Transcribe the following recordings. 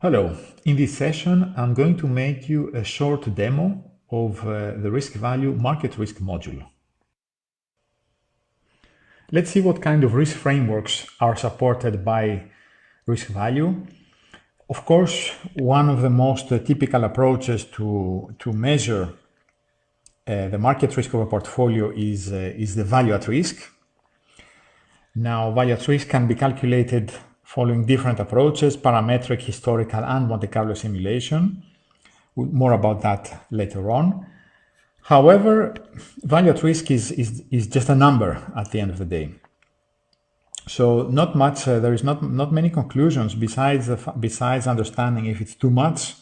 Hello, in this session I'm going to make you a short demo of the risk value market risk module. Let's see what kind of risk frameworks are supported by risk value. Of course, one of the most typical approaches to measure the market risk of a portfolio is the value at risk. Now, value at risk can be calculated following different approaches: parametric, historical, and Monte Carlo simulation. More about that later on. However, value at risk is just a number at the end of the day. So not much. There is not many conclusions besides understanding if it's too much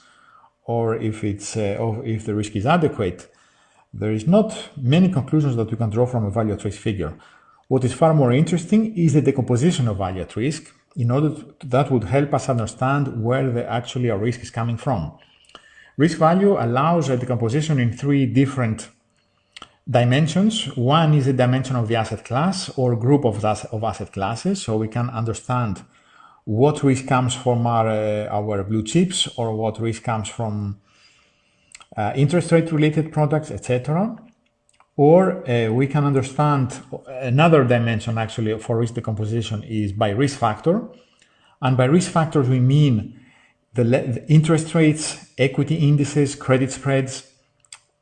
or if if the risk is adequate. There is not many conclusions that you can draw from a value at risk figure. What is far more interesting is the decomposition of value at risk. That would help us understand where actually our risk is coming from. Risk value allows a decomposition in three different dimensions. One is the dimension of the asset class or group of asset classes, so we can understand what risk comes from our blue chips or what risk comes from interest rate related products, etc. Or we can understand another dimension actually for risk decomposition is by risk factor. And by risk factors we mean the interest rates, equity indices, credit spreads,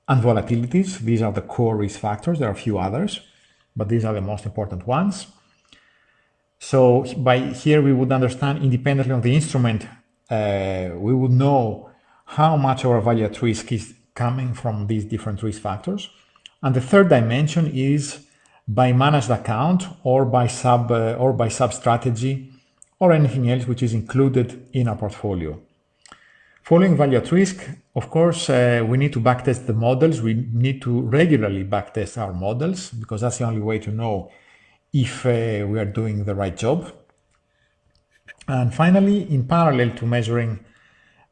and volatilities. These are the core risk factors. There are a few others, but these are the most important ones. So by here we would understand, independently of the instrument, we would know how much our value at risk is coming from these different risk factors. And the third dimension is by managed account or by sub strategy or anything else which is included in our portfolio. Following value at risk, of course, we need to backtest the models. We need to regularly backtest our models because that's the only way to know if we are doing the right job. And finally, in parallel to measuring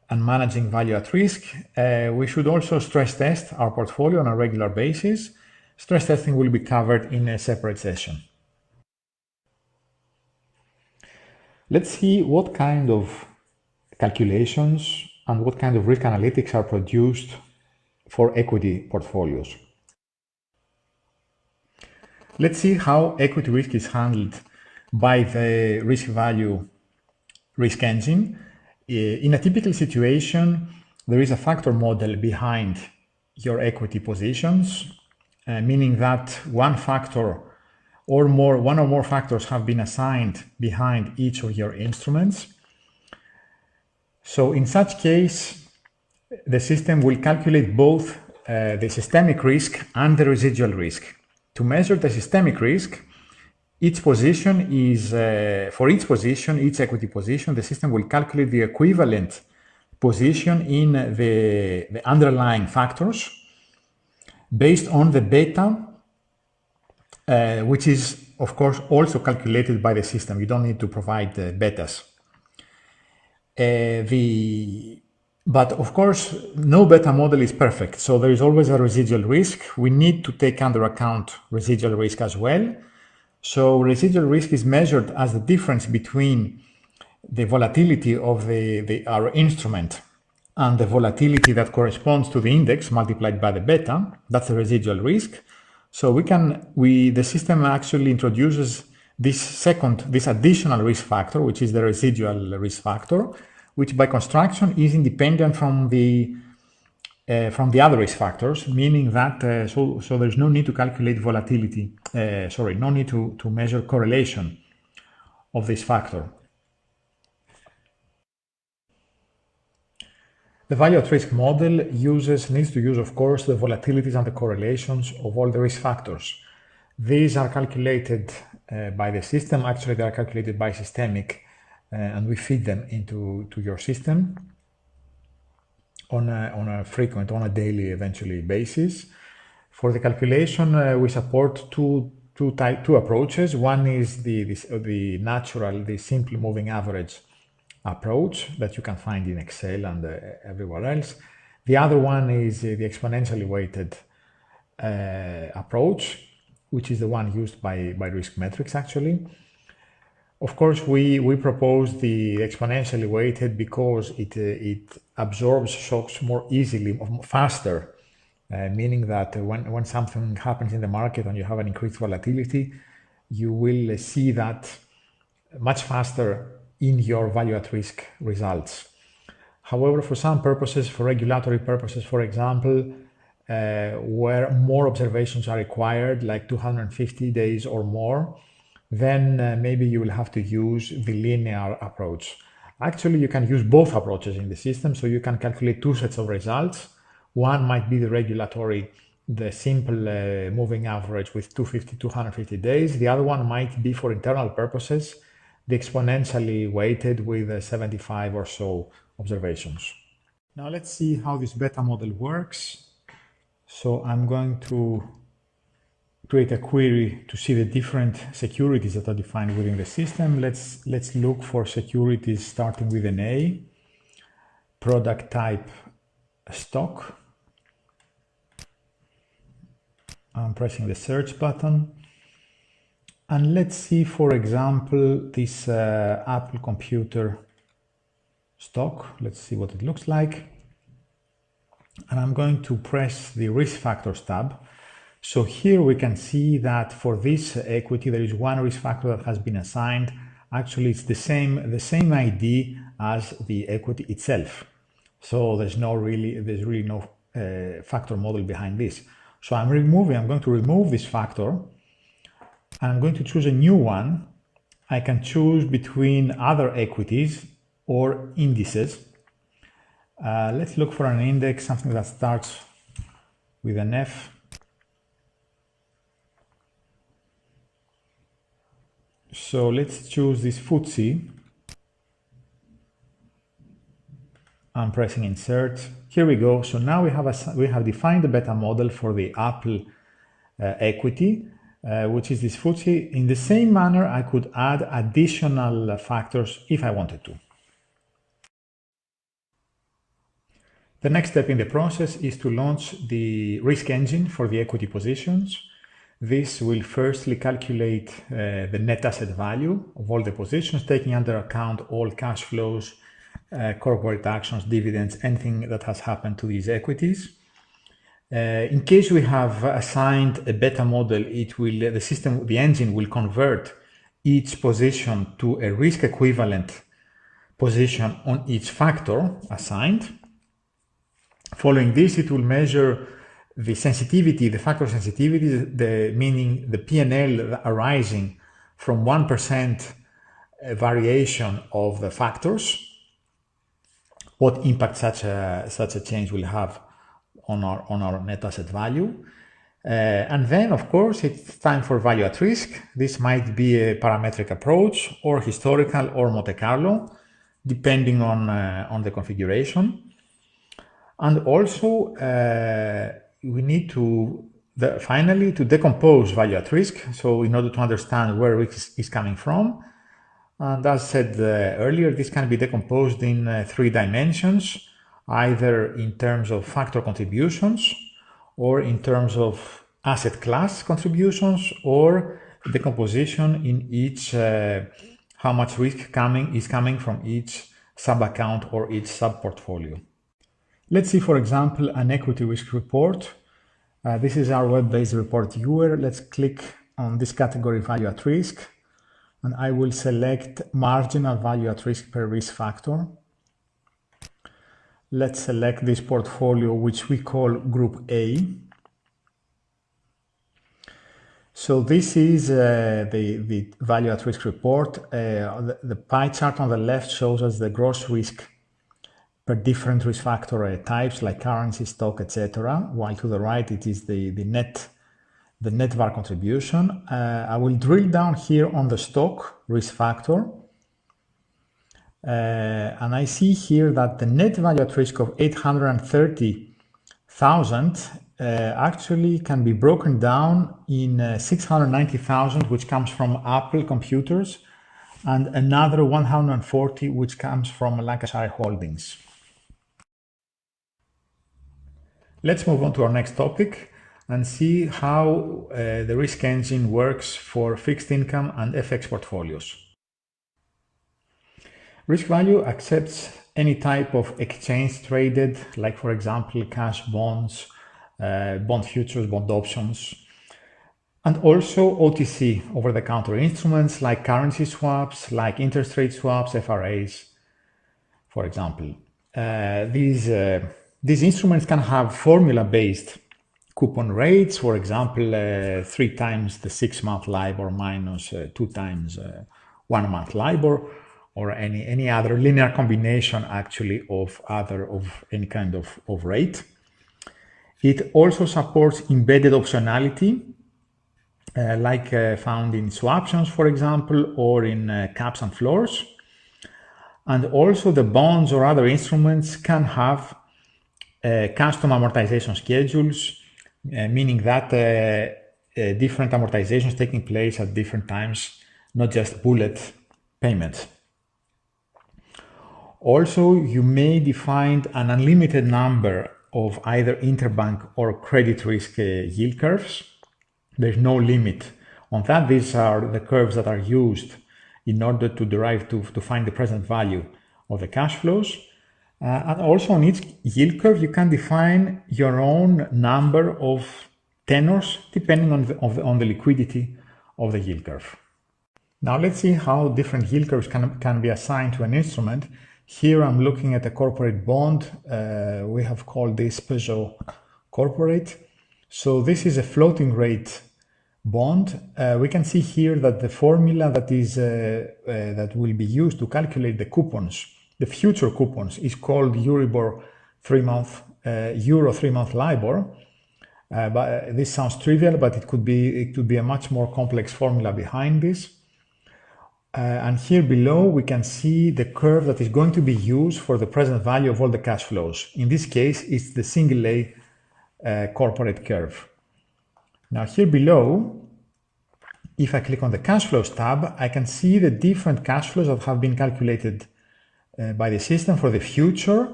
and managing value at risk, we should also stress test our portfolio on a regular basis. Stress testing will be covered in a separate session. Let's see what kind of calculations and what kind of risk analytics are produced for equity portfolios. Let's see how equity risk is handled by the risk value risk engine. In a typical situation, there is a factor model behind your equity positions, meaning that one or more factors have been assigned behind each of your instruments. So in such case, the system will calculate both the systemic risk and the residual risk. To measure the systemic risk, each equity position, the system will calculate the equivalent position in the underlying factors based on the beta, which is, of course, also calculated by the system. You don't need to provide betas. But of course, no beta model is perfect. So there is always a residual risk. We need to take under account residual risk as well. So residual risk is measured as the difference between the volatility of our instrument and the volatility that corresponds to the index multiplied by the beta. That's the residual risk. So the system actually introduces this additional risk factor, which is the residual risk factor, which by construction is independent from the other risk factors, meaning that so there's no need to calculate volatility. No need to measure correlation of this factor. The value at risk model needs to use, of course, the volatilities and the correlations of all the risk factors. These are calculated by the system. Actually, they are calculated by systemic, and we feed them into your system on a daily, eventually basis. For the calculation, we support two approaches. One is the natural, the simple moving average approach that you can find in Excel and everywhere else. The other one is the exponentially weighted approach, which is the one used by Risk Metrics actually. Of course, we propose the exponentially weighted because it absorbs shocks more easily, faster, meaning that when something happens in the market and you have an increased volatility, you will see that much faster in your value at risk results. However, for some purposes, for regulatory purposes, for example, where more observations are required, like 250 days or more, then maybe you will have to use the linear approach. Actually, you can use both approaches in the system, so you can calculate two sets of results. One might be the regulatory, the simple moving average with 250 days. The other one might be for internal purposes, the exponentially weighted with 75 or so observations. Now let's see how this beta model works. So I'm going to create a query to see the different securities that are defined within the system. Let's look for securities starting with an A, product type stock. I'm pressing the search button. And let's see, for example, this Apple computer stock. Let's see what it looks like. And I'm going to press the risk factors tab. So here we can see that for this equity, there is one risk factor that has been assigned. Actually, it's the same ID as the equity itself. So there's really no factor model behind this. So I'm going to remove this factor. And I'm going to choose a new one. I can choose between other equities or indices. Let's look for an index, something that starts with an F. So let's choose this FTSE. I'm pressing insert. Here we go. So now we have defined the beta model for the Apple equity, which is this FTSE. In the same manner, I could add additional factors if I wanted to. The next step in the process is to launch the risk engine for the equity positions. This will firstly calculate the net asset value of all the positions, taking under account all cash flows, corporate actions, dividends, anything that has happened to these equities. In case we have assigned a beta model, the engine will convert each position to a risk equivalent position on each factor assigned. Following this, it will measure the sensitivity, the factor sensitivity, meaning the P&L arising from 1% variation of the factors, what impact such a change will have on our net asset value. And then, of course, it's time for value at risk. This might be a parametric approach or historical or Monte Carlo, depending on the configuration. And also, we need finally to decompose value at risk. So in order to understand where risk is coming from, and as said earlier, this can be decomposed in 3 dimensions, either in terms of factor contributions or in terms of asset class contributions, or decomposition in each, how much risk is coming from each sub-account or each sub-portfolio. Let's see, for example, an equity risk report. This is our web-based report viewer. Let's click on this category, value at risk, and I will select marginal value at risk per risk factor. Let's select this portfolio, which we call Group A. So this is the value at risk report. The pie chart on the left shows us the gross risk per different risk factor types like currency, stock, etc. While to the right it is the net VaR contribution. I will drill down here on the stock risk factor, and I see here that the net value at risk of 830,000 actually can be broken down in 690,000, which comes from Apple computers, and another 140 which comes from Lancashire Holdings. Let's move on to our next topic and see how the risk engine works for fixed income and FX portfolios. Risk value accepts any type of exchange traded, like for example, cash bonds, bond futures, bond options, and also OTC, over-the-counter instruments like currency swaps, like interest rate swaps, FRAs, for example. These instruments can have formula-based coupon rates, for example, 3 times the 6-month LIBOR minus 2 times 1-month LIBOR, or any other linear combination actually of any kind of rate. It also supports embedded optionality, like found in swaptions, for example, or in caps and floors. And also the bonds or other instruments can have custom amortization schedules, meaning that different amortizations taking place at different times, not just bullet payments. Also, you may define an unlimited number of either interbank or credit risk yield curves. There's no limit on that. These are the curves that are used in order to find the present value of the cash flows. And also on each yield curve, you can define your own number of tenors depending on the liquidity of the yield curve. Now let's see how different yield curves can be assigned to an instrument. Here I'm looking at a corporate bond. We have called this Peugeot Corporate. So this is a floating rate bond. We can see here that the formula that will be used to calculate the coupons, the future coupons, is called Euribor 3-month, Euro 3-month LIBOR. But this sounds trivial, but it could be a much more complex formula behind this. And here below, we can see the curve that is going to be used for the present value of all the cash flows. In this case, it's the single A corporate curve. Now here below, if I click on the cash flows tab, I can see the different cash flows that have been calculated by the system for the future.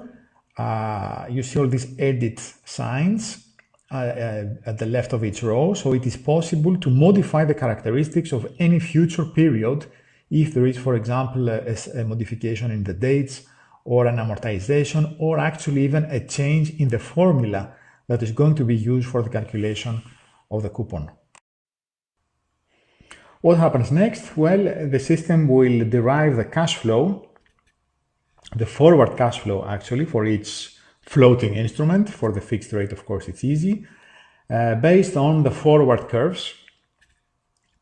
You see all these edit signs at the left of each row. So it is possible to modify the characteristics of any future period if there is, for example, a modification in the dates or an amortization, or actually even a change in the formula that is going to be used for the calculation of the coupon. What happens next? Well, the system will derive the cash flow, the forward cash flow actually, for each floating instrument. For the fixed rate, of course, it's easy, based on the forward curves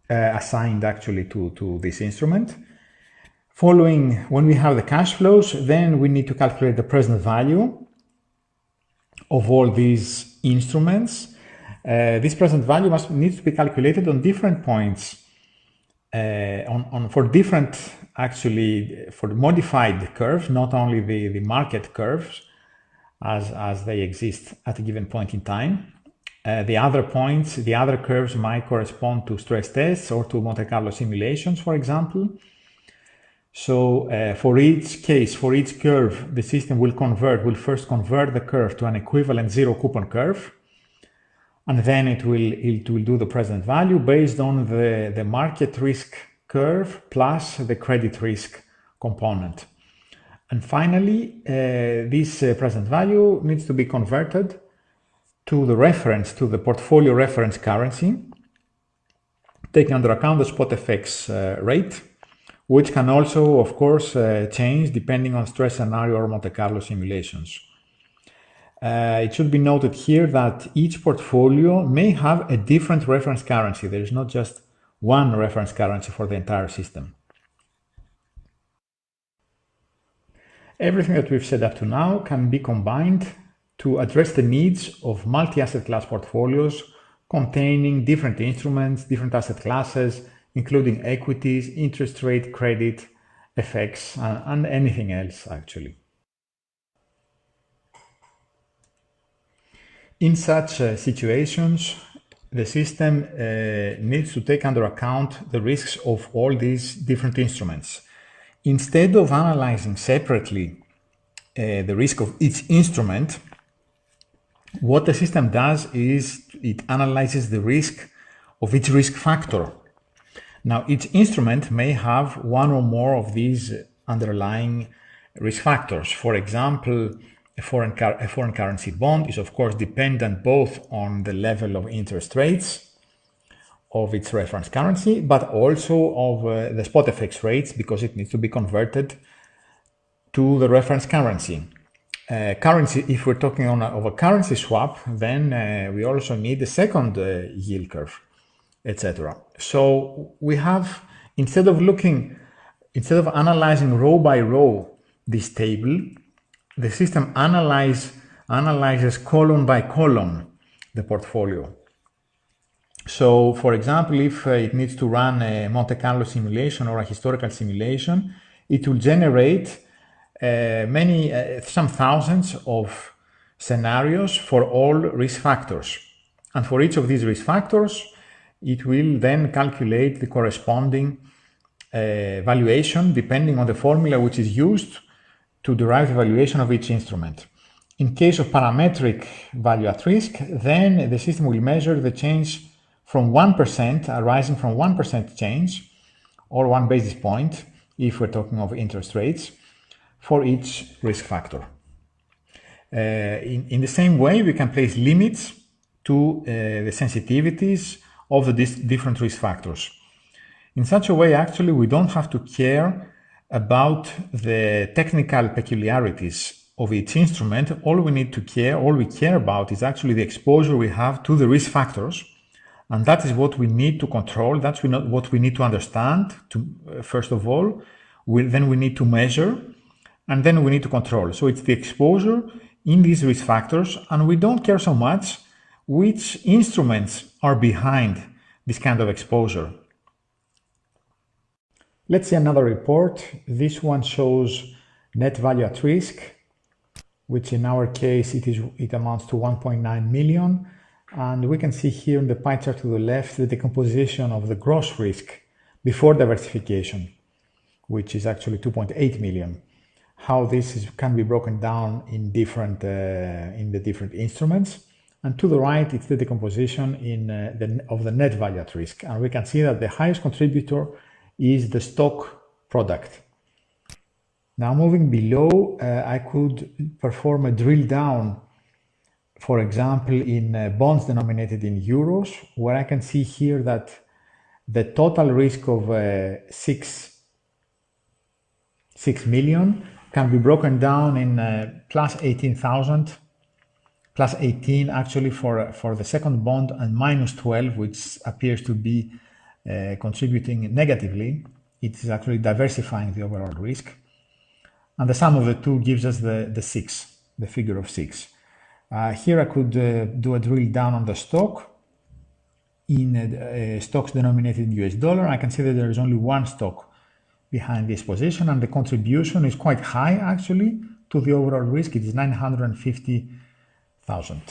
assigned actually to this instrument. Following, when we have the cash flows, then we need to calculate the present value of all these instruments. This present value needs to be calculated on different points, for modified curves, not only the market curves as they exist at a given point in time. The other points, the other curves might correspond to stress tests or to Monte Carlo simulations, for example. So for each case, for each curve, the system will first convert the curve to an equivalent zero coupon curve. And then it will do the present value based on the market risk curve plus the credit risk component. And finally, this present value needs to be converted to the portfolio reference currency, taking under account the spot FX rate, which can also, of course, change depending on stress scenario or Monte Carlo simulations. It should be noted here that each portfolio may have a different reference currency. There is not just one reference currency for the entire system. Everything that we've said up to now can be combined to address the needs of multi-asset class portfolios containing different instruments, different asset classes, including equities, interest rate, credit, FX, and anything else actually. In such situations, the system needs to take under account the risks of all these different instruments. Instead of analyzing separately the risk of each instrument, what the system does is it analyzes the risk of each risk factor. Now, each instrument may have one or more of these underlying risk factors. For example, a foreign currency bond is of course dependent both on the level of interest rates of its reference currency, but also of the spot FX rates, because it needs to be converted to the reference currency. If we're talking of a currency swap, then we also need a second yield curve, etc. So we have, instead of analyzing row by row this table, the system analyzes column by column the portfolio. So, for example, if it needs to run a Monte Carlo simulation or a historical simulation, it will generate some thousands of scenarios for all risk factors. And for each of these risk factors, it will then calculate the corresponding valuation depending on the formula which is used to derive the valuation of each instrument. In case of parametric value at risk, then the system will measure the change from 1%, arising from 1% change, or 1 basis point, if we're talking of interest rates, for each risk factor. In the same way, we can place limits to the sensitivities of the different risk factors. In such a way, actually, we don't have to care about the technical peculiarities of each instrument. All we care about is actually the exposure we have to the risk factors. And that is what we need to control. That's what we need to understand, first of all. Then we need to measure, and then we need to control. So it's the exposure in these risk factors, and we don't care so much which instruments are behind this kind of exposure. Let's see another report. This one shows net value at risk, which in our case it amounts to 1.9 million. And we can see here in the pie chart to the left the decomposition of the gross risk before diversification, which is actually 2.8 million. How this can be broken down in the different instruments. And to the right, it's the decomposition of the net value at risk. And we can see that the highest contributor is the stock product. Now moving below, I could perform a drill down, for example, in bonds denominated in euros, where I can see here that the total risk of 6 million can be broken down in plus 18,000, plus 18 actually for the second bond, and minus 12, which appears to be contributing negatively. It is actually diversifying the overall risk. And the sum of the two gives us the figure of 6. Here I could do a drill down on the stock in stocks denominated in US dollar. I can see that there is only one stock behind this position, and the contribution is quite high actually to the overall risk. It is 950,000.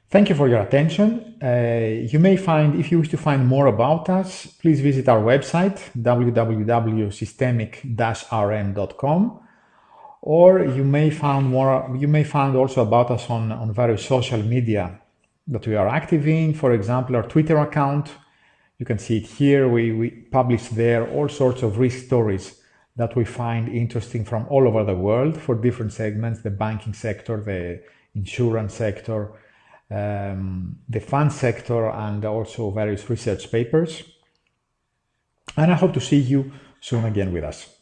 Thank you for your attention. If you wish to find more about us, please visit our website www.systemic-rm.com. Or you may find also about us on various social media that we are active in. For example, our Twitter account. You can see it here. We publish there all sorts of risk stories that we find interesting from all over the world for different segments: the banking sector, the insurance sector, the fund sector, and also various research papers. And I hope to see you soon again with us.